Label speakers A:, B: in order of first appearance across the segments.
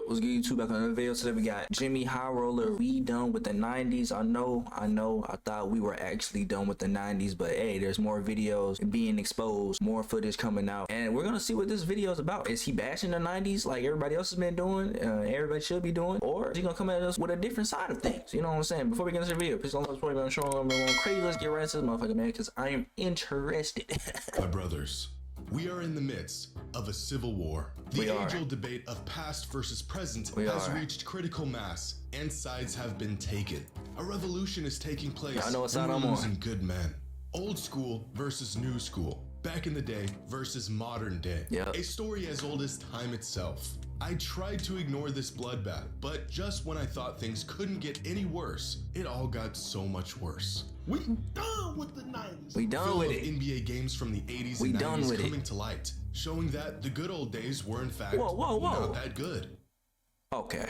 A: What's good, YouTube? Back on the video. Today we got Jimmy High Roller. We done with the 90s. I know. I thought we were actually done with the 90s, but hey, there's more videos being exposed, more footage coming out, and we're gonna see what this video is about. Is he bashing the 90s like everybody else has been doing, everybody should be doing, or is he gonna come at us with a different side of things? You know what I'm saying? Before we get into the video, please don't let us show them crazy. Let's get right into this motherfucker, man, because I am interested.
B: My brothers, we are in the midst of a civil war. The age-old debate of past versus present has reached critical mass, and sides have been taken. A revolution is taking place.
A: I know what side
B: and
A: I'm
B: we're
A: on.
B: losing good men. Old school versus new school. Back in the day versus modern day.
A: Yep.
B: A story as old as time itself. I tried to ignore this bloodbath, but just when I thought things couldn't get any worse, it all got so much worse. We done with the 90s.
A: We done with it.
B: NBA games from the 80s and 90s coming to light, showing that the good old days were in fact not that good.
A: Okay.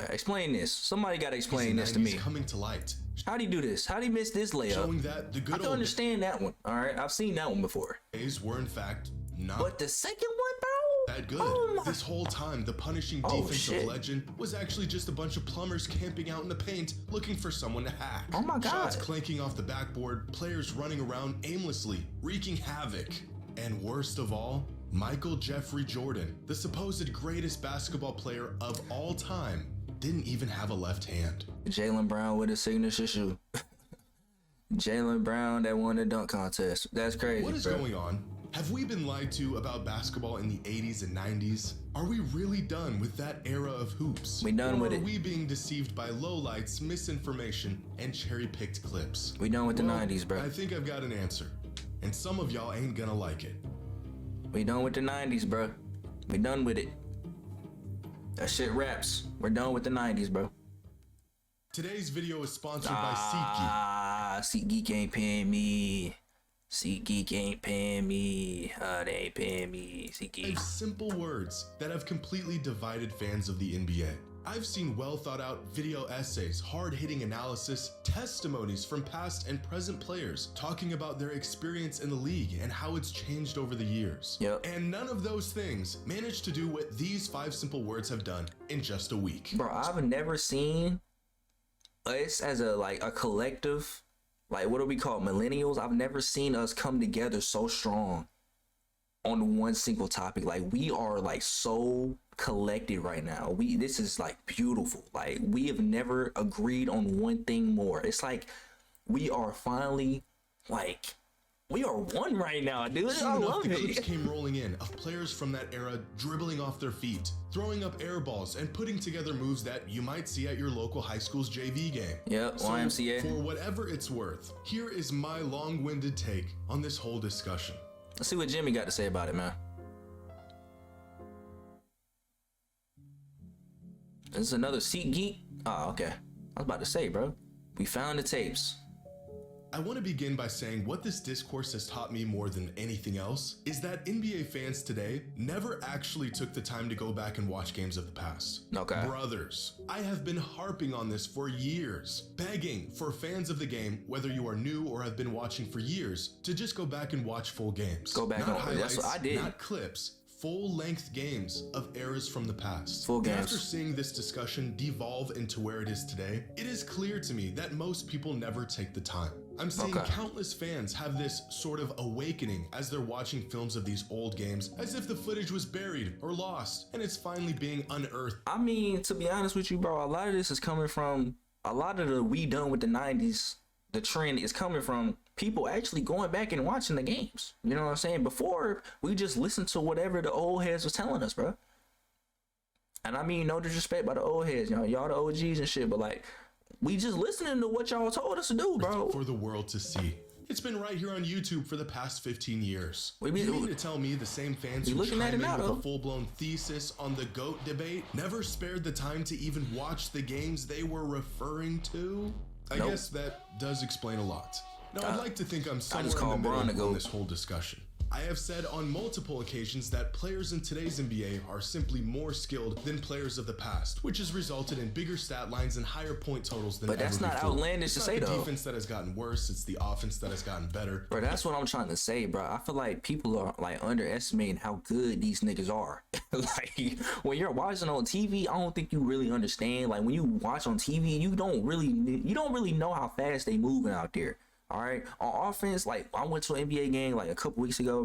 A: Explain this. Somebody got to explain this to me.
B: Coming to light.
A: How'd he do this? How'd he miss this layup?
B: Showing that the good
A: I can understand that one. All right, I've seen that one before.
B: Days were in fact not.
A: But the second one, bro?
B: That good. This whole time, the punishing defensive legend was actually just a bunch of plumbers camping out in the paint looking for someone to hack.
A: Oh my God.
B: Shots clanking off the backboard, players running around aimlessly, wreaking havoc. And worst of all, Michael Jeffrey Jordan, the supposed greatest basketball player of all time, didn't even have a left hand.
A: Jaylen Brown with a signature shoe. Jaylen Brown that won the dunk contest. That's crazy.
B: What is going on? Have we been lied to about basketball in the 80s and 90s? Are we really done with that era of hoops?
A: We done with it.
B: Or are we being deceived by lowlights, misinformation, and cherry-picked clips?
A: We done with the 90s, bro.
B: I think I've got an answer, and some of y'all ain't gonna like it.
A: We done with the 90s, bro. We done with it. That shit raps. We're done with the 90s, bro.
B: Today's video is sponsored by SeatGeek.
A: SeatGeek ain't paying me. SeatGeek ain't paying me. They ain't paying me. SeatGeek.
B: Simple words that have completely divided fans of the NBA. I've seen well thought out video essays, hard-hitting analysis, testimonies from past and present players talking about their experience in the league and how it's changed over the years.
A: Yep.
B: And none of those things managed to do what these 5 simple words have done in just a week.
A: Bro, I've never seen us as a collective, like, what do we call it, millennials? I've never seen us come together so strong on one single topic. Like, we are like so collected right now. This is like beautiful. Like, we have never agreed on one thing more. It's like we are finally like, we are one right now, dude. I love it.
B: Clips came rolling in of players from that era dribbling off their feet, throwing up air balls, and putting together moves that you might see at your local high school's JV game.
A: Yep,
B: so,
A: YMCA.
B: For whatever it's worth, here is my long-winded take on this whole discussion.
A: Let's see what Jimmy got to say about it, man. This is another SeatGeek. Oh, okay. I was about to say, bro. We found the tapes.
B: I want to begin by saying what this discourse has taught me more than anything else is that NBA fans today never actually took the time to go back and watch games of the past.
A: Okay.
B: Brothers, I have been harping on this for years, begging for fans of the game, whether you are new or have been watching for years, to just go back and watch full games.
A: Go back
B: not
A: on. That's what I did.
B: Not clips. Full-length games of eras from the past.
A: Full games.
B: After seeing this discussion devolve into where it is today, it is clear to me that most people never take the time. I'm seeing countless fans have this sort of awakening as they're watching films of these old games as if the footage was buried or lost and it's finally being unearthed.
A: I mean, to be honest with you, bro, a lot of this is coming from a lot of the we done with the 90s. The trend is coming from people actually going back and watching the games. You know what I'm saying? Before, we just listened to whatever the old heads was telling us, bro. And I mean, no disrespect by the old heads, y'all the OGs and shit, but like, we just listening to what y'all told us to do, bro.
B: For the world to see. It's been right here on YouTube for the past 15 years. You mean to tell me the same fans who chime in with a full-blown thesis on the GOAT debate never spared the time to even watch the games they were referring to? I guess that does explain a lot. Now, I'd like to think I'm somewhere in the middle on this whole discussion. I have said on multiple occasions that players in today's NBA are simply more skilled than players of the past, which has resulted in bigger stat lines and higher point totals than ever before.
A: But that's not outlandish to say, though.
B: It's not the defense that has gotten worse, it's the offense that has gotten better.
A: Bro, that's what I'm trying to say, bro. I feel like people are like underestimating how good these niggas are. Like, when you're watching on TV, I don't think you really understand. Like, when you watch on TV, you don't really know how fast they moving out there. All right, on offense, like I went to an NBA game like a couple weeks ago,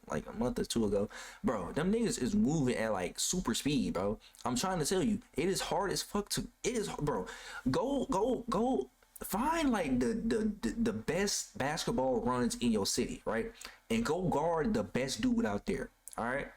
A: like a month or two ago, bro. Them niggas is moving at like super speed, bro. I'm trying to tell you, it is hard as fuck to. It is, bro. Go. Find like the best basketball runs in your city, right? And go guard the best dude out there. All right.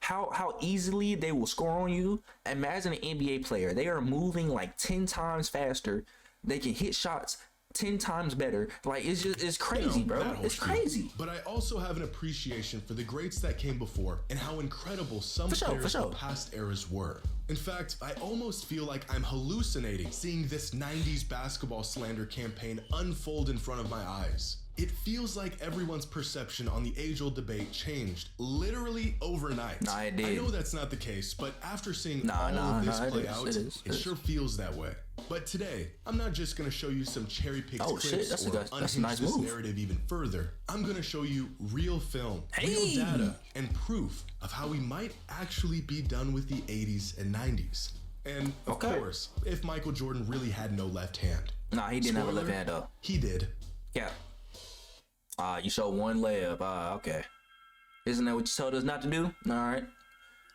A: How easily they will score on you. Imagine an NBA player. They are moving like 10 times faster. They can hit shots 10 times better. Like, it's crazy, bro. It's crazy.
B: But I also have an appreciation for the greats that came before and how incredible some players of past eras were. In fact, I almost feel like I'm hallucinating seeing this 90s basketball slander campaign unfold in front of my eyes. It feels like everyone's perception on the age-old debate changed literally overnight.
A: Nah, it did.
B: I know that's not the case, but after seeing all of this play out, it sure feels that way. But today, I'm not just going to show you some cherry-picked clips or unhinge this narrative even further. I'm going to show you real film, real data, and proof of how we might actually be done with the 80s and 90s. And of course, if Michael Jordan really had no left hand.
A: Nah, he didn't have a left hand though.
B: He did.
A: Yeah. You showed one layup. Okay. Isn't that what you told us not to do? All right.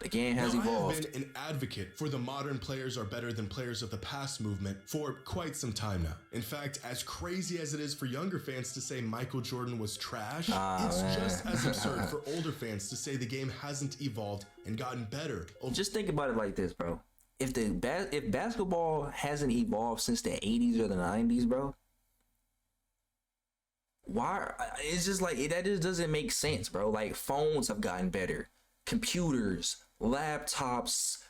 A: The game has evolved.
B: I have been an advocate for the modern players are better than players of the past movement for quite some time now. In fact, as crazy as it is for younger fans to say Michael Jordan was trash, it's just as absurd for older fans to say the game hasn't evolved and gotten better.
A: Just think about it like this, bro. If basketball hasn't evolved since the 80s or the 90s, bro, why? It's just like that just doesn't make sense, bro. Like, phones have gotten better, computers, laptops,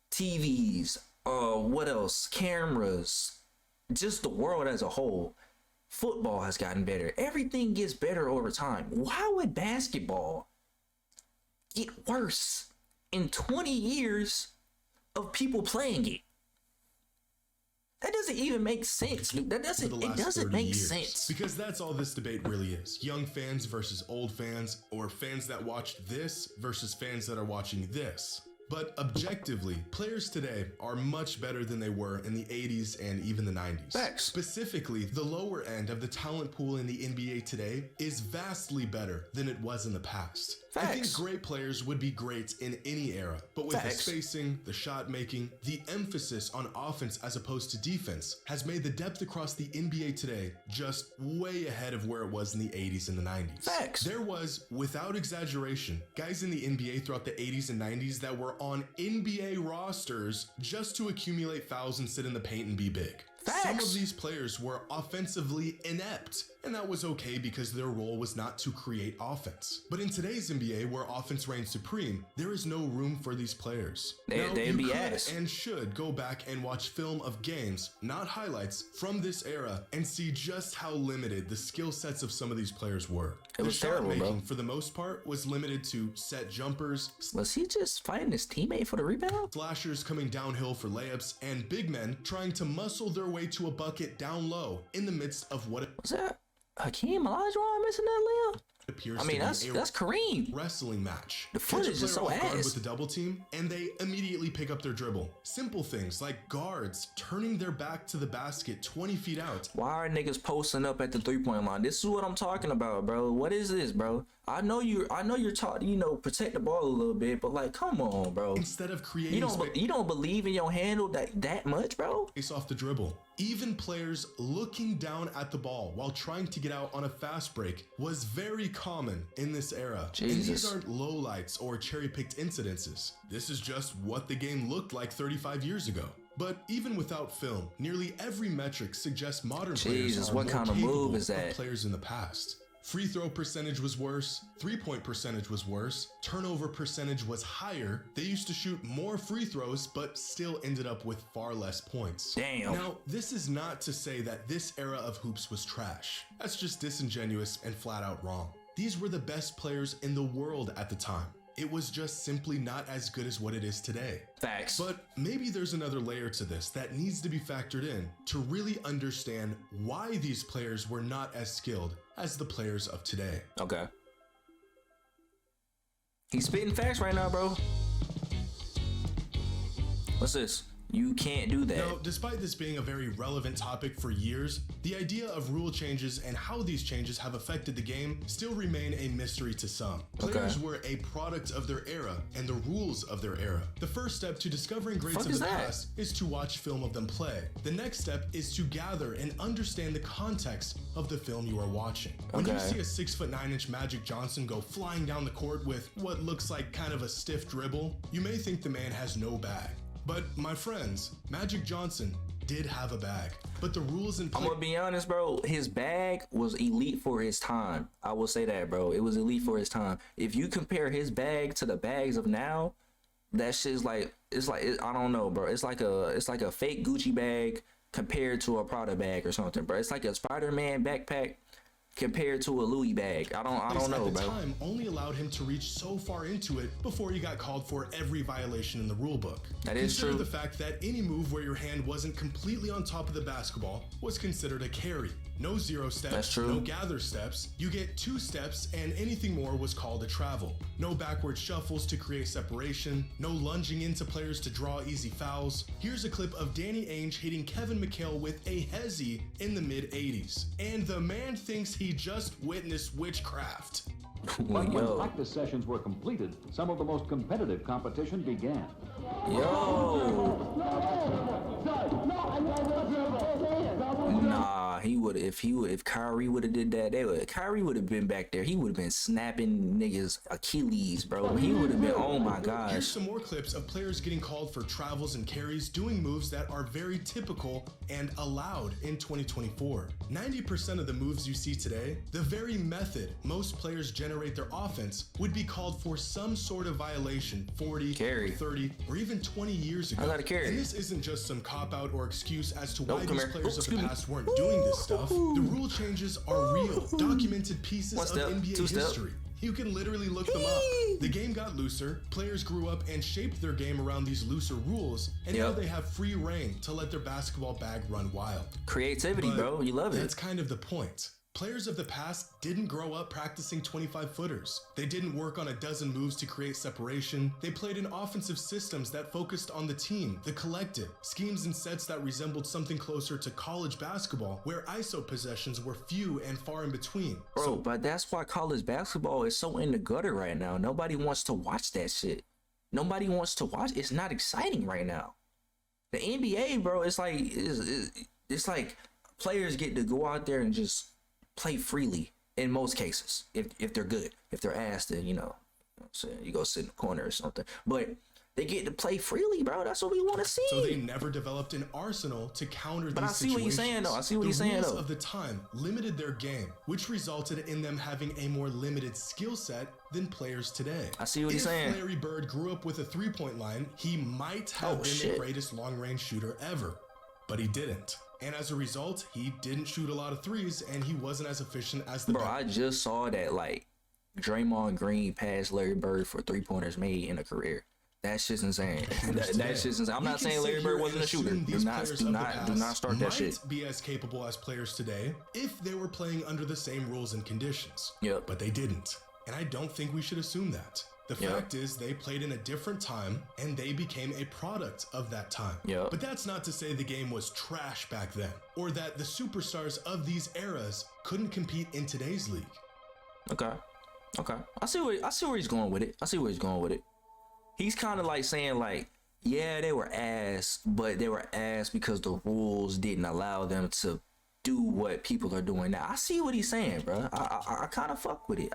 A: TVs, what else? Cameras, just the world as a whole. Football has gotten better. Everything gets better over time. Why would basketball get worse in 20 years of people playing it? That doesn't even make sense, dude. It doesn't make sense.
B: Because that's all this debate really is. Young fans versus old fans, or fans that watched this versus fans that are watching this. But objectively, players today are much better than they were in the 80s and even the 90s.
A: Facts.
B: Specifically, the lower end of the talent pool in the NBA today is vastly better than it was in the past.
A: Facts.
B: I think great players would be great in any era, but with the spacing, the shot making, the emphasis on offense as opposed to defense has made the depth across the NBA today just way ahead of where it was in the 80s and the 90s.
A: Facts.
B: There was, without exaggeration, guys in the NBA throughout the 80s and 90s that were on NBA rosters just to accumulate fouls and sit in the paint and be big.
A: Facts.
B: Some of these players were offensively inept, and that was okay because their role was not to create offense. But in today's NBA, where offense reigns supreme, there is no room for these players.
A: They'd be ass.
B: And should go back and watch film of games, not highlights, from this era and see just how limited the skill sets of some of these players were.
A: It was terrible, bro.
B: For the most part, was limited to set jumpers.
A: Was he just fighting his teammate for the rebound?
B: Slashers coming downhill for layups, and big men trying to muscle their way to a bucket down low in the midst of what
A: was that? Hakeem Olajuwon missing that layup?
B: Appears
A: I mean, that's Kareem.
B: Wrestling match.
A: The footage is so ass.
B: With the double team, and they immediately pick up their dribble. Simple things like guards turning their back to the basket 20 feet out.
A: Why are niggas posting up at the 3-point line? This is what I'm talking about, bro. What is this, bro? I know you're taught, protect the ball a little bit, but like, come on, bro.
B: Instead of creating,
A: you don't believe in your handle that much, bro?
B: Face off the dribble. Even players looking down at the ball while trying to get out on a fast break was very common in this era.
A: Jesus.
B: And these aren't lowlights or cherry-picked incidences. This is just what the game looked like 35 years ago. But even without film, nearly every metric suggests modern players are more capable of players in the past. Free throw percentage was worse, 3-point percentage was worse, turnover percentage was higher. They used to shoot more free throws, but still ended up with far less points.
A: Damn.
B: Now, this is not to say that this era of hoops was trash. That's just disingenuous and flat out wrong. these were the best players in the world at the time. It was just simply not as good as what it is today.
A: Facts.
B: But maybe there's another layer to this that needs to be factored in to really understand why these players were not as skilled as the players of today.
A: Okay. He's spitting facts right now, bro. What's this? You can't do that.
B: Now, despite this being a very relevant topic for years, the idea of rule changes and how these changes have affected the game still remain a mystery to some. Players were a product of their era and the rules of their era. The first step to discovering greats of the past is to watch film of them play. The next step is to gather and understand the context of the film you are watching. When you see a 6'9" Magic Johnson go flying down the court with what looks like kind of a stiff dribble, you may think the man has no bag. But my friends, Magic Johnson did have a bag, but the rules in play—
A: I'm gonna be honest, bro. His bag was elite for his time. I will say that, bro. It was elite for his time. If you compare his bag to the bags of now, that shit's like, I don't know, bro. It's like a fake Gucci bag compared to a Prada bag or something, bro. It's like a Spider-Man backpack compared to a Louis bag. I don't know,
B: at the
A: bro.
B: time only allowed him to reach so far into it before he got called for every violation in the rule book.
A: That is
B: Consider
A: true.
B: the fact that any move where your hand wasn't completely on top of the basketball was considered a carry. No zero steps,
A: That's true.
B: no gather steps. You get 2 steps, and anything more was called a travel. No backward shuffles to create separation. No lunging into players to draw easy fouls. Here's a clip of Danny Ainge hitting Kevin McHale with a hezzy in the mid-80s. And the man thinks he just witnessed witchcraft.
C: But when practice sessions were completed, some of the most competitive competition began.
A: Nah, if Kyrie would have did that, Kyrie would have been back there. He would have been snapping niggas Achilles, bro. He would have been, oh my gosh.
B: Here's some more clips of players getting called for travels and carries, doing moves that are very typical and allowed in 2024. 90% of the moves you see today, the very method most players generate their offense, would be called for some sort of violation 40,
A: Carry.
B: 30, or even 20 years ago.
A: I gotta carry.
B: And this isn't just some cop-out or excuse as to why
A: come
B: these
A: here.
B: players of the
A: Excuse me.
B: past weren't doing this stuff. The rule changes are real, documented pieces
A: One step,
B: of NBA
A: two step.
B: history. You can literally look them up. The game got looser, players grew up and shaped their game around these looser rules, and now they have free reign to let their basketball bag run wild.
A: Creativity, bro. You love it.
B: That's kind of the point. Players of the past didn't grow up practicing 25-footers. They didn't work on a dozen moves to create separation. They played in offensive systems that focused on the team, the collective, schemes and sets that resembled something closer to college basketball, where ISO possessions were few and far in between.
A: Bro, but that's why college basketball is so in the gutter right now. Nobody wants to watch that shit. Nobody wants to watch. It's not exciting right now. The NBA, bro, it's like players get to go out there and just play freely in most cases, if they're good. If they're ass, then you go sit in the corner or something. But they get to play freely, bro. That's what we want to see.
B: So they never developed an arsenal to counter these situations.
A: But I see what he's saying, though. I see what he's saying, though.
B: The rules of the time limited their game, which resulted in them having a more limited skill set than players today.
A: I see what he's saying.
B: If Larry Bird grew up with a three-point line, he might have been the greatest long-range shooter ever, but he didn't. And as a result, he didn't shoot a lot of threes, and he wasn't as efficient as the
A: bro. I just saw that Draymond Green passed Larry Bird for 3-pointers made in a career. That shit's insane. That shit's insane. I'm not saying Larry Bird wasn't a shooter. Do not start that shit.
B: Might be as capable as players today if they were playing under the same rules and conditions.
A: Yep.
B: But they didn't, and I don't think we should assume that. The fact is, they played in a different time, and they became a product of that time. But that's not to say the game was trash back then, or that the superstars of these eras couldn't compete in today's league.
A: Okay. I see where he's going with it. He's kind of like saying yeah, they were ass, but they were ass because the rules didn't allow them to do what people are doing now. I see what he's saying, bro. I kind of fuck with it.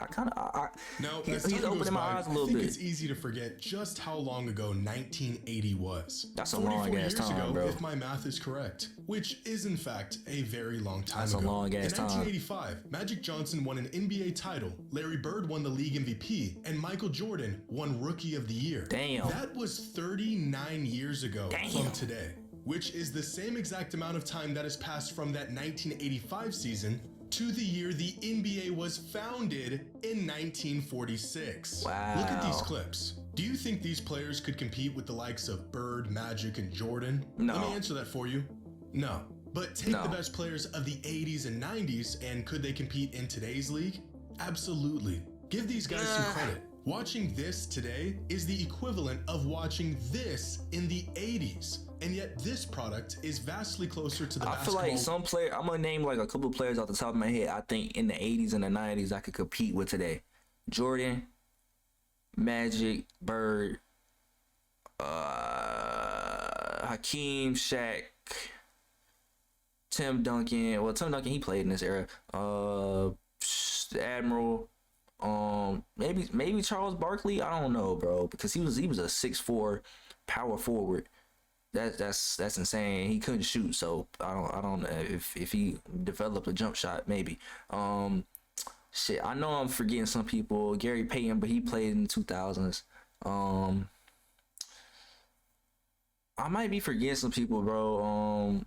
B: Now,
A: he's opening my eyes a little bit.
B: It's easy to forget just how long ago 1980 was.
A: That's a long ass time,
B: ago,
A: bro.
B: If my math is correct, which is in fact a very long time
A: ago. That's a long ass time.
B: In 1985, Magic Johnson won an NBA title, Larry Bird won the league MVP, and Michael Jordan won Rookie of the Year.
A: Damn.
B: That was 39 years ago from today, which is the same exact amount of time that has passed from that 1985 season to the year the NBA was founded in 1946.
A: Wow.
B: Look at these clips. Do you think these players could compete with the likes of Bird, Magic, and Jordan?
A: No.
B: Let me answer that for you. No. But take the best players of the 80s and 90s, and could they compete in today's league? Absolutely. Give these guys some credit. Watching this today is the equivalent of watching this in the 80s. And yet this product is vastly closer to the basketball.
A: I feel like some player, I'm gonna name like a couple of players off the top of my head, I think in the 80s and the 90s I could compete with today. Jordan, Magic, Bird, Hakeem, Shaq, Tim Duncan. Well, Tim Duncan, he played in this era. Admiral, maybe Charles Barkley. I don't know, bro, because he was a 6'4" power forward. That's insane. He couldn't shoot, so I don't know if he developed a jump shot, maybe. Shit, I know I'm forgetting some people. Gary Payton, but he played in the 2000s. I might be forgetting some people, bro.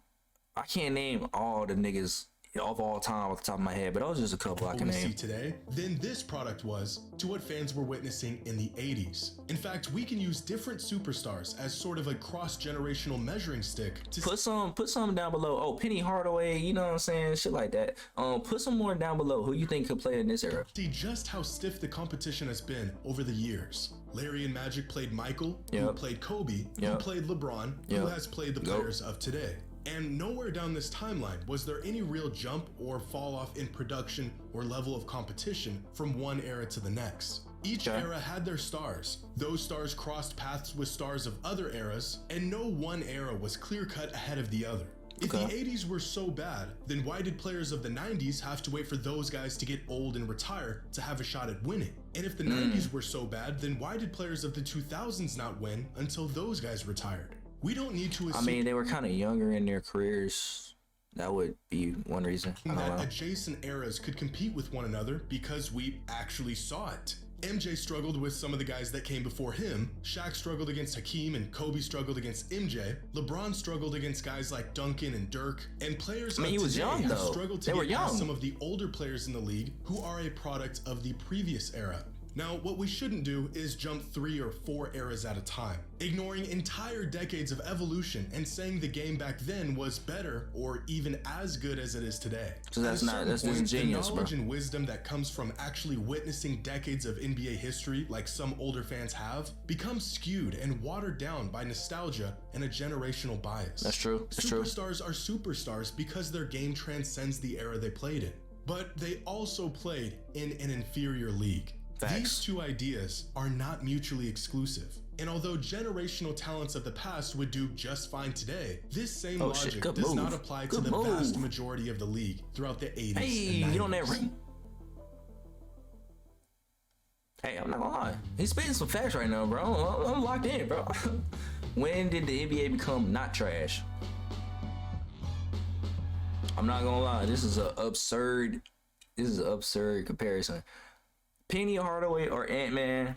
A: I can't name all the niggas of all time off the top of my head, but those are just a couple I can name.
B: See today than this product was to what fans were witnessing in the 80s. In fact, we can use different superstars as sort of a cross-generational measuring stick to
A: put some down below. Oh, Penny Hardaway, you know what I'm saying, shit like that. Put some more down below. Who you think could play in this era?
B: See just how stiff the competition has been over the years. Larry and Magic played Michael, who played Kobe, who played LeBron, who has played the players of today. And nowhere down this timeline was there any real jump or fall off in production or level of competition from one era to the next. Each era had their stars. Those stars crossed paths with stars of other eras, and no one era was clear-cut ahead of the other. If the 80s were so bad, then why did players of the 90s have to wait for those guys to get old and retire to have a shot at winning? And if the 90s were so bad, then why did players of the 2000s not win until those guys retired? We don't need to assume.
A: I mean, they were kind of younger in their careers. That would be one reason.
B: That adjacent eras could compete with one another because we actually saw it. MJ struggled with some of the guys that came before him. Shaq struggled against Hakeem, and Kobe struggled against MJ. LeBron struggled against guys like Duncan and Dirk. And players
A: he was young,
B: have
A: though.
B: struggled to get past some of the older players in the league who are a product of the previous era. Now, what we shouldn't do is jump 3 or 4 eras at a time, ignoring entire decades of evolution and saying the game back then was better or even as good as it is today.
A: So that's genius,
B: the knowledge and wisdom that comes from actually witnessing decades of NBA history, like some older fans have, becomes skewed and watered down by nostalgia and a generational bias.
A: That's true.
B: Superstars are superstars because their game transcends the era they played in, but they also played in an inferior league.
A: Facts.
B: These two ideas are not mutually exclusive. And although generational talents of the past would do just fine today, this same logic does not apply to the vast majority of the league throughout the 80s and 90s.
A: You on that ring? Hey, I'm not gonna lie. He's spitting some facts right now, bro. I'm locked in, bro. When did the NBA become not trash? I'm not gonna lie. This is an absurd comparison. Penny Hardaway or Ant-Man,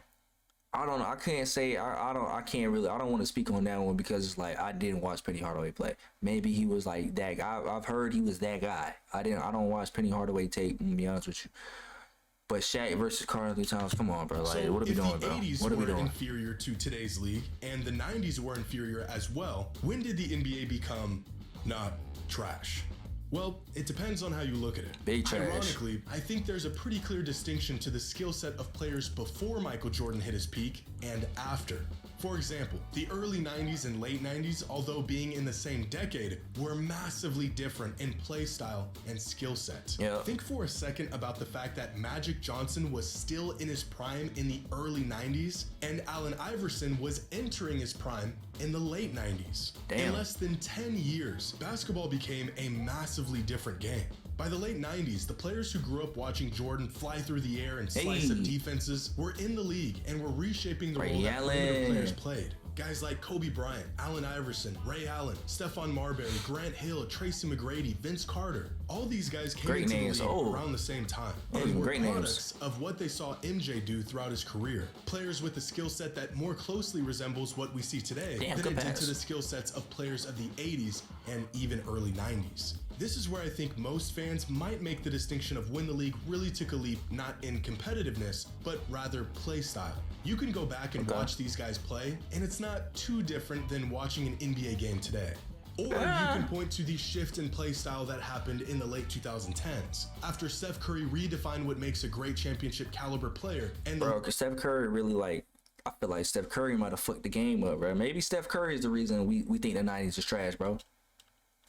A: I don't know. I can't say. I don't want to speak on that one because it's like I didn't watch Penny Hardaway play. Maybe he was like that guy. I've heard he was that guy. I don't watch Penny Hardaway tape, to be honest with you. But Shaq versus Karl Anthony Towns, come on, bro. Like, what are we doing, bro? What are we doing?
B: Inferior to today's league, and the 90s were inferior as well. When did the NBA become not trash? Well, it depends on how you look at it.
A: Big trash.
B: Ironically, I think there's a pretty clear distinction to the skill set of players before Michael Jordan hit his peak and after. For example, the early 90s and late 90s, although being in the same decade, were massively different in play style and skill set.
A: Yep.
B: Think for a second about the fact that Magic Johnson was still in his prime in the early 90s, and Allen Iverson was entering his prime in the late 90s.
A: Damn.
B: In less than 10 years, basketball became a massively different game. By the late 90s, the players who grew up watching Jordan fly through the air and slice up defenses were in the league and were reshaping the role that primitive players played. Guys like Kobe Bryant, Allen Iverson, Ray Allen, Stephon Marbury, Grant Hill, Tracy McGrady, Vince Carter. All these guys came into the league around the same time and were products of what they saw MJ do throughout his career. Players with a skill set that more closely resembles what we see today than it did to the skill sets of players of the 80s and even early 90s. This is where I think most fans might make the distinction of when the league really took a leap, not in competitiveness, but rather play style. You can go back and watch these guys play, and it's not too different than watching an NBA game today. Or you can point to the shift in play style that happened in the late 2010s, after Steph Curry redefined what makes a great championship caliber player. And
A: bro, because Steph Curry really like, I feel like Steph Curry might have fucked the game up, bro. Maybe Steph Curry is the reason we think the 90s is trash, bro.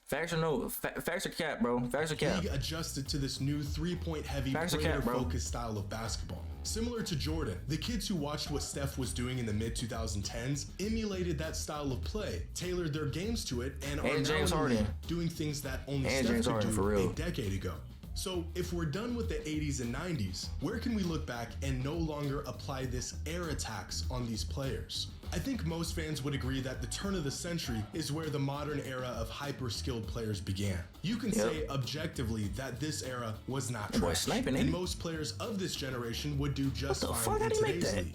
A: Facts or no, facts or cap, bro. Facts or cap.
B: League adjusted to this new three-point heavy, player-focused style of basketball. Similar to Jordan, the kids who watched what Steph was doing in the mid-2010s emulated that style of play, tailored their games to it, and are now doing things that only Steph could do a decade ago. So if we're done with the 80s and 90s, where can we look back and no longer apply this era tax on these players? I think most fans would agree that the turn of the century is where the modern era of hyper-skilled players began. You can say objectively that this era was not trash, and most players of this generation would do just fine in today's league.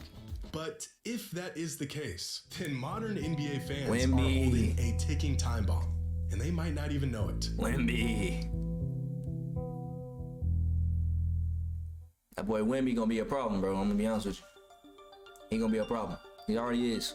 B: But if that is the case, then modern NBA fans are holding a ticking time bomb, and they might not even know it.
A: Wemby. That boy Wemby gonna be a problem, bro. I'm gonna be honest with you. He gonna be a problem. He already is.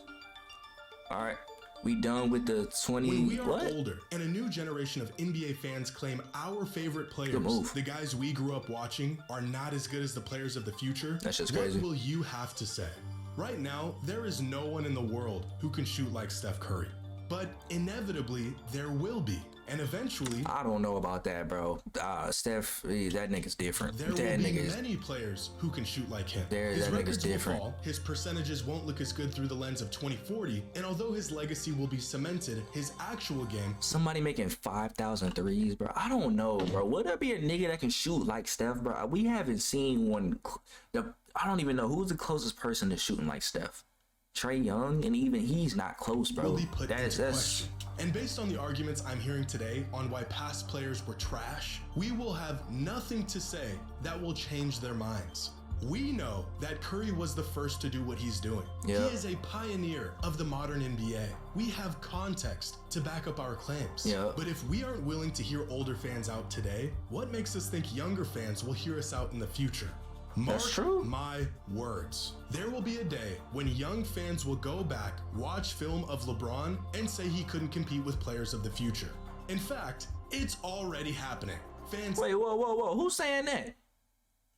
A: All right, we done with the 20.
B: When we are older and a new generation of NBA fans claim our favorite players, the guys we grew up watching, are not as good as the players of the future,
A: that's just crazy.
B: What will you have to say? Right now, there is no one in the world who can shoot like Steph Curry. But inevitably, there will be. And eventually,
A: I don't know about that, bro. Steph, that nigga's different.
B: There will be many players who can shoot like him. His records will fall, his percentages won't look as good through the lens of 2040, and although his legacy will be cemented, his actual game...
A: Somebody making 5,000 threes, bro. I don't know, bro. Would there be a nigga that can shoot like Steph, bro? We haven't seen one. I don't even know who's the closest person to shooting like Steph. Trae Young, and even he's not close, bro. That's
B: and based on the arguments I'm hearing today on why past players were trash, we will have nothing to say that will change their minds. We know that Curry was the first to do what he's doing. He is a pioneer of the modern NBA. We have context to back up our claims. But if we aren't willing to hear older fans out today, what makes us think younger fans will hear us out in the future? Mark my words. There will be a day when young fans will go back, watch film of LeBron, and say he couldn't compete with players of the future. In fact, it's already happening. Fans...
A: Wait, whoa. Who's saying that?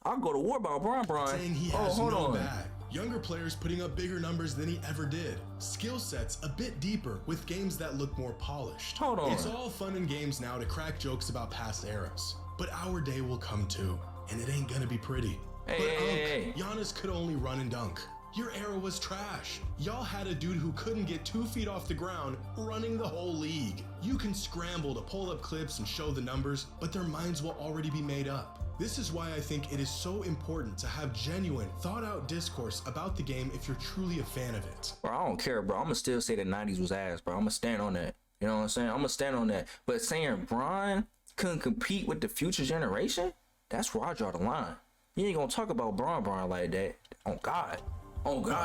A: I'll go to war about Bron.
B: Saying he has no bag. Younger players putting up bigger numbers than he ever did. Skill sets a bit deeper with games that look more polished. It's all fun and games now to crack jokes about past eras. But our day will come too, and it ain't gonna be pretty. Giannis could only run and dunk. Your era was trash. Y'all had a dude who couldn't get 2 feet off the ground running the whole league. You can scramble to pull up clips and show the numbers, but their minds will already be made up. This is why I think it is so important to have genuine, thought-out discourse about the game if you're truly a fan of it.
A: Bro, I don't care, bro. I'm gonna still say the 90s was ass, bro. I'm gonna stand on that. You know what I'm saying? I'm gonna stand on that. But saying Bron couldn't compete with the future generation, that's where I draw the line. You ain't gonna talk about Bron like that. Oh God,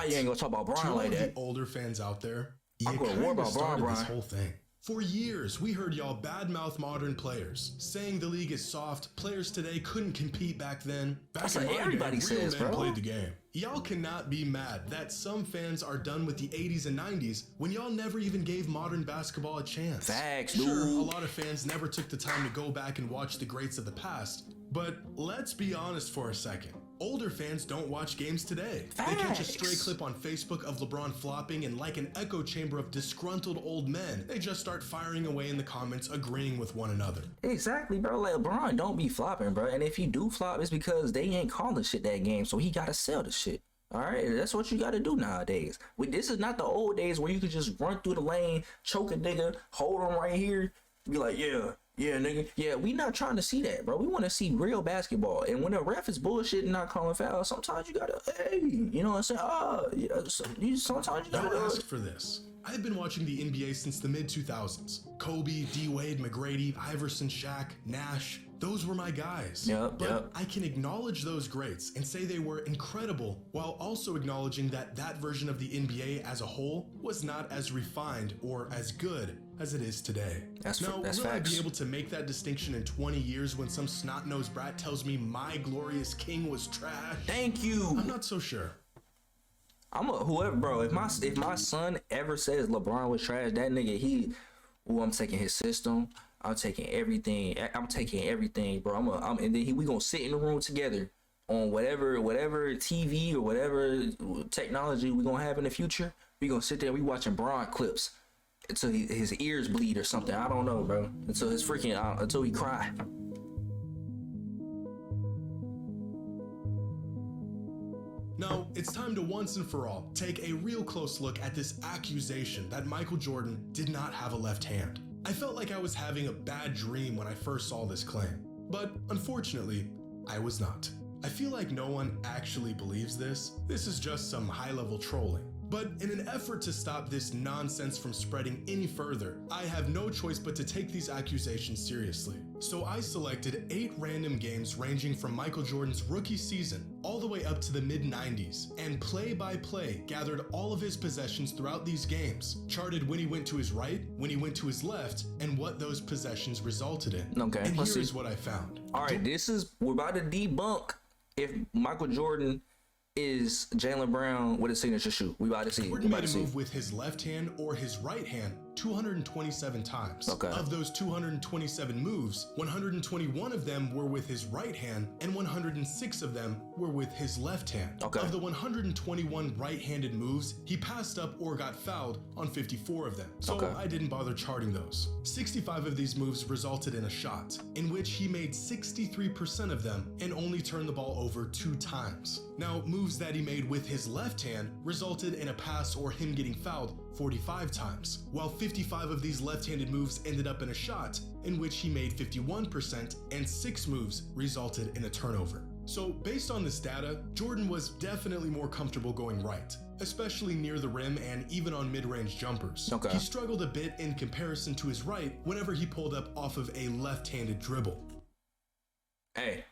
A: you ain't gonna talk about Bron like that.
B: The older fans out there,
A: I'm gonna war about Bron.
B: This whole thing. For years, we heard y'all badmouth modern players, saying the league is soft, players today couldn't compete back then. Back in my day, real men played the game. Y'all cannot be mad that some fans are done with the 80s and 90s when y'all never even gave modern basketball a chance.
A: Facts, dude.
B: Sure, a lot of fans never took the time to go back and watch the greats of the past, but let's be honest for a second. Older fans don't watch games today. Facts. They catch a stray clip on Facebook of LeBron flopping, and like an echo chamber of disgruntled old men, they just start firing away in the comments, agreeing with one another.
A: Exactly, bro. Like, LeBron don't be flopping, bro. And if he do flop, it's because they ain't calling shit that game, so he gotta sell the shit. All right, that's what you gotta do nowadays. This is not the old days where you could just run through the lane, choke a nigga, hold him right here, be like, yeah, nigga. Yeah, we not trying to see that, bro. We want to see real basketball. And when a ref is bullshit and not calling fouls, sometimes you gotta, you know what I'm saying? Sometimes you gotta
B: ask for this. I've been watching the NBA since the mid-2000s. Kobe, D-Wade, McGrady, Iverson, Shaq, Nash. Those were my guys. But I can acknowledge those greats and say they were incredible, while also acknowledging that that version of the NBA as a whole was not as refined or as good as it is today. Now,
A: that's
B: will
A: facts.
B: I be able to make that distinction in 20 years when some snot-nosed brat tells me my glorious king was trash?
A: Thank you.
B: I'm not so sure.
A: Whoever, bro. If my son ever says LeBron was trash, that nigga, I'm taking his system. I'm taking everything. Bro. And then we gonna sit in the room together on whatever TV or whatever technology we gonna have in the future. We gonna sit there. We watching Bron clips until his ears bleed or something. I don't know, bro. Until until he cry.
B: Now, it's time to once and for all take a real close look at this accusation that Michael Jordan did not have a left hand. I felt like I was having a bad dream when I first saw this claim, but unfortunately, I was not. I feel like no one actually believes this. This is just some high-level trolling. But in an effort to stop this nonsense from spreading any further, I have no choice but to take these accusations seriously. So I selected 8 random games ranging from Michael Jordan's rookie season all the way up to the mid-90s, and play by play gathered all of his possessions throughout these games, charted when he went to his right, when he went to his left, and what those possessions resulted in.
A: Okay,
B: and here's what I found.
A: All right, we're about to debunk if Michael Jordan is Jaylen Brown with a signature shoot. We about to see.
B: Jordan made a move with his left hand or his right hand 227 times.
A: Okay.
B: Of those 227 moves, 121 of them were with his right hand and 106 of them were with his left hand.
A: Okay.
B: Of the 121 right-handed moves, he passed up or got fouled on 54 of them. So I didn't bother charting those. 65 of these moves resulted in a shot, in which he made 63% of them and only turned the ball over 2 times. Now, moves that he made with his left hand resulted in a pass or him getting fouled 45 times, while 55 of these left-handed moves ended up in a shot, in which he made 51%, and 6 moves resulted in a turnover. So based on this data, Jordan was definitely more comfortable going right, especially near the rim and even on mid-range jumpers.
A: Okay.
B: He struggled a bit in comparison to his right whenever he pulled up off of a left-handed dribble.
A: Hey,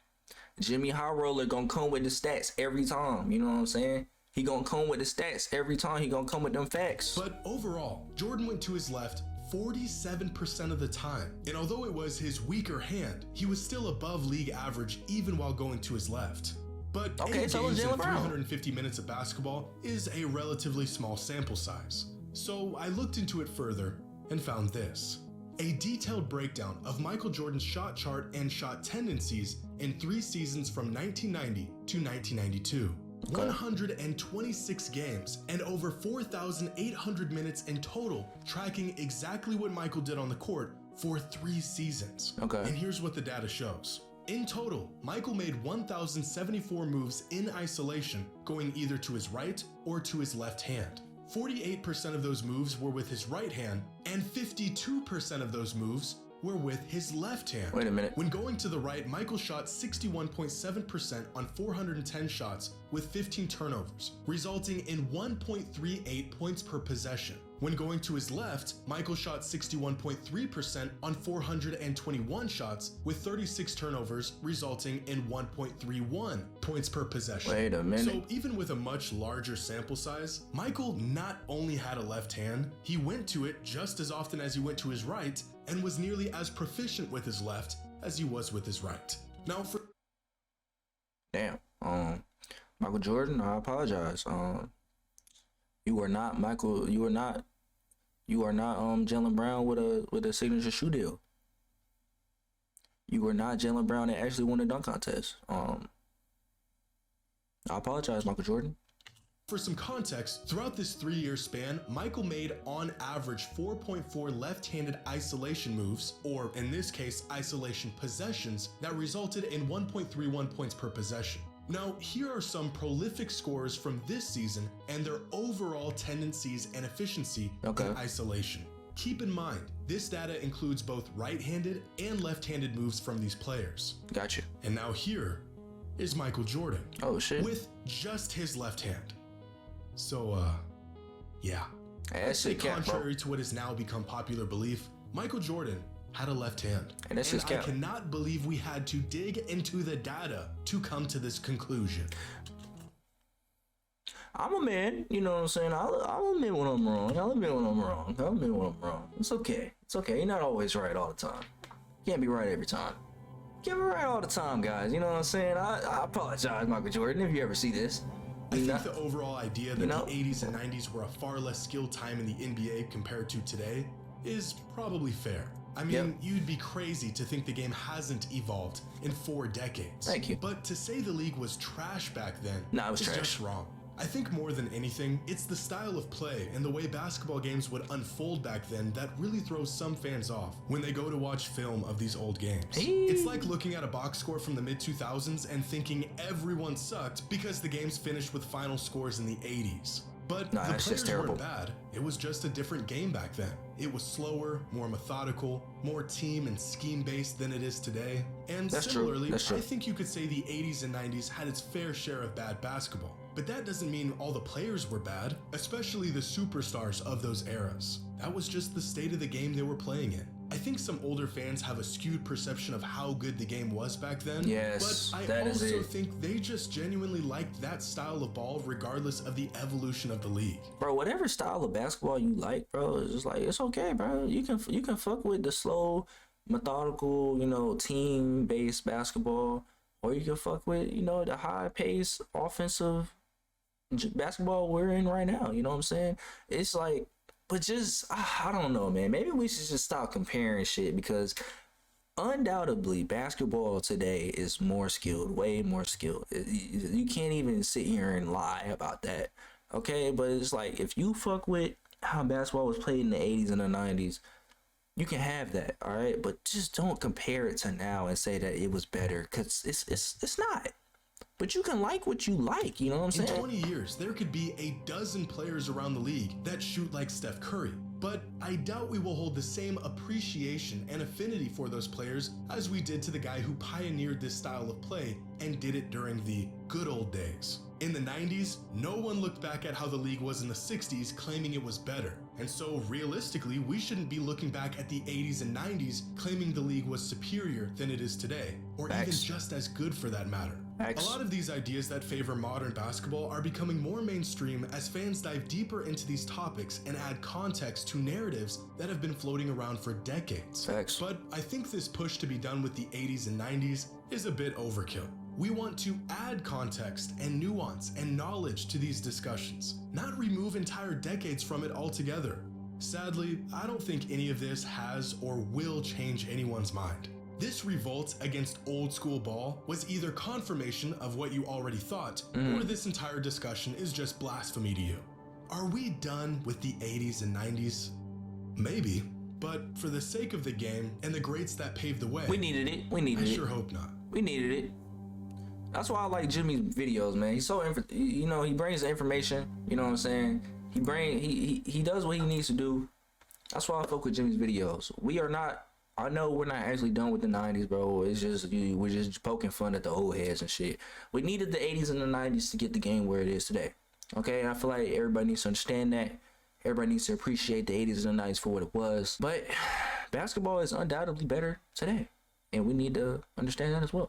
A: Jimmy High Roller gonna come with the stats every time, you know what I'm saying? He gonna come with the stats every time. He gonna come with them facts.
B: But overall, Jordan went to his left 47% of the time. And although it was his weaker hand, he was still above league average even while going to his left. But 8 games in 350 minutes of basketball is a relatively small sample size. So I looked into it further and found this. A detailed breakdown of Michael Jordan's shot chart and shot tendencies in 3 seasons from 1990 to 1992. 126 games and over 4,800 minutes in total, tracking exactly what Michael did on the court for 3 seasons.
A: Okay.
B: And here's what the data shows. In total, Michael made 1,074 moves in isolation, going either to his right or to his left hand. 48% of those moves were with his right hand, and 52% of those moves were with his left hand.
A: Wait a minute.
B: When going to the right, Michael shot 61.7% on 410 shots with 15 turnovers, resulting in 1.38 points per possession. When going to his left, Michael shot 61.3% on 421 shots with 36 turnovers, resulting in 1.31 points per possession.
A: Wait a minute.
B: So even with a much larger sample size, Michael not only had a left hand, he went to it just as often as he went to his right, and was nearly as proficient with his left as he was with his right. Now for
A: Michael Jordan, I apologize. You are not Michael. You are not Jaylen Brown with a signature shoe deal. You are not Jaylen Brown that actually won the dunk contest. I apologize, Michael Jordan.
B: For some context, throughout this 3-year span, Michael made on average 4.4 left-handed isolation moves, or in this case, isolation possessions, that resulted in 1.31 points per possession. Now, here are some prolific scores from this season and their overall tendencies and efficiency in isolation. Keep in mind, this data includes both right-handed and left-handed moves from these players.
A: Gotcha.
B: And now here is Michael Jordan.
A: Oh shit.
B: With just his left hand. So, yeah.
A: That's it,
B: contrary to what has now become popular belief, Michael Jordan had a left hand.
A: And that's just
B: I cannot believe we had to dig into the data to come to this conclusion.
A: I'm a man, you know what I'm saying? I'll admit when I'm wrong. I'll admit when I'm wrong. It's okay. It's okay. You're not always right all the time. Can't be right every time. Can't be right all the time, guys. You know what I'm saying? I apologize, Michael Jordan, if you ever see this.
B: I think the overall idea that the 80s and 90s were a far less skilled time in the NBA compared to today is probably fair. I mean, you'd be crazy to think the game hasn't evolved in 4 decades.
A: Thank you.
B: But to say the league was trash back then
A: it was
B: is
A: trash.
B: just wrong. I think more than anything, it's the style of play and the way basketball games would unfold back then that really throws some fans off when they go to watch film of these old games. It's like looking at a box score from the mid-2000s and thinking everyone sucked because the games finished with final scores in the 80s. But the players weren't bad. It was just a different game back then. It was slower, more methodical, more team and scheme based than it is today. And similarly, I think you could say the 80s and 90s had its fair share of bad basketball. But that doesn't mean all the players were bad, especially the superstars of those eras. That was just the state of the game they were playing in. I think some older fans have a skewed perception of how good the game was back then.
A: Yes,
B: but I also think they just genuinely liked that style of ball regardless of the evolution of the league.
A: Bro, whatever style of basketball you like, bro, it's just like, it's okay, bro. You can fuck with the slow, methodical, team-based basketball, or you can fuck with, the high-paced offensive basketball we're in right now. You know what I'm saying? It's like, but just, I don't know, man. Maybe we should just stop comparing shit, because undoubtedly basketball today is more skilled, way more skilled. You can't even sit here and lie about that, okay? But it's like, if you fuck with how basketball was played in the 80s and the 90s, you can have that, all right? But just don't compare it to now and say that it was better, because it's not. But you can like what you like, you know what I'm saying?
B: In 20 years, there could be a dozen players around the league that shoot like Steph Curry. But I doubt we will hold the same appreciation and affinity for those players as we did to the guy who pioneered this style of play and did it during the good old days. In the 90s, no one looked back at how the league was in the 60s claiming it was better. And so realistically, we shouldn't be looking back at the 80s and 90s claiming the league was superior than it is today, or even just as good for that matter. A lot of these ideas that favor modern basketball are becoming more mainstream as fans dive deeper into these topics and add context to narratives that have been floating around for decades. But I think this push to be done with the 80s and 90s is a bit overkill. We want to add context and nuance and knowledge to these discussions, not remove entire decades from it altogether. Sadly, I don't think any of this has or will change anyone's mind. This revolt against old school ball was either confirmation of what you already thought, or this entire discussion is just blasphemy to you. Are we done with the 80s and 90s? Maybe, but for the sake of the game and the greats that paved the way,
A: we needed it.
B: I sure hope not.
A: We needed it. That's why I like Jimmy's videos, man. He's so, he brings the information, you know what I'm saying? He does what he needs to do. That's why I fuck with Jimmy's videos. I know we're not actually done with the 90s, bro. It's just, we're just poking fun at the old heads and shit. We needed the 80s and the 90s to get the game where it is today. Okay, and I feel like everybody needs to understand that. Everybody needs to appreciate the 80s and the 90s for what it was. But basketball is undoubtedly better today, and we need to understand that as well.